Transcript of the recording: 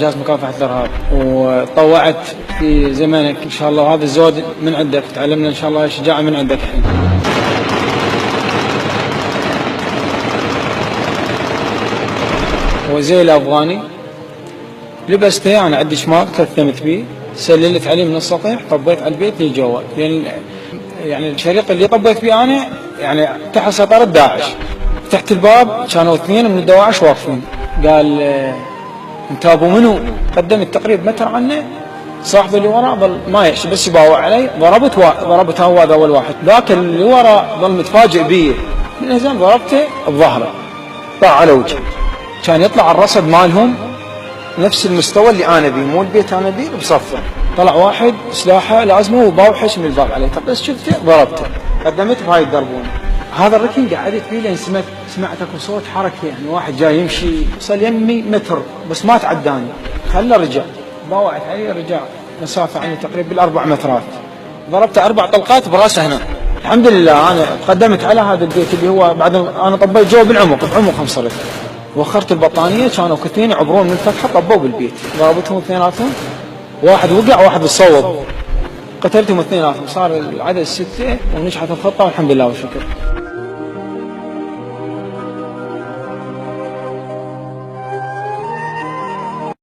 بجهاز مكافحة الإرهاب، وطوعت في زمانك إن شاء الله، وهذا الزود من عندك، تعلمنا إن شاء الله شجاعة من عندك الحين. وزي الأفغاني لبسته أنا عندي شماغ تلثمت بيه، سللت عليه من السطح، طبيت على البيت للجوال، لأن يعني الشريط اللي طبيت بيه أنا يعني تحت سيطرة داعش. فتحت الباب كانوا 2 من الدواعش واقفين، قال انت ابو منو؟ قدمت تقريب متر عنه، صاحبي اللي وراء ظل ما يحشي بس يباوع علي، ضربته هو هذا اول واحد، ذاك اللي وراء ظل متفاجئ بي، من زين ضربته بظهره طاع على وجهه، كان يطلع الرصد مالهم نفس المستوى اللي انا بيه، مو البيت انا بيه بصفه، طلع واحد سلاحه لازمه وباوحش من الباب عليه، بس شفته ضربته، قدمت بهاي الدربون. هذا الركن قعدت فيه لين سمعت اكو صوت حركه، يعني واحد جاي يمشي، وصل يمي متر بس ما تعداني، خله رجع، باوعت عليه رجع مسافه عني تقريبا 4 مترات، ضربته 4 طلقات براسه هنا. الحمد لله انا قدمت على هذا البيت اللي هو بعد انا طبيت جو بعمق انصرت، وخرت البطانيه، كانوا كثيرين يعبرون من الفتحه طبوا بالبيت، ضربتهم اثنيناتهم، واحد وقع واحد صوب، قتلتهم اثنيناتهم، صار العدد 6 ونجحت الخطه والحمد لله والشكر.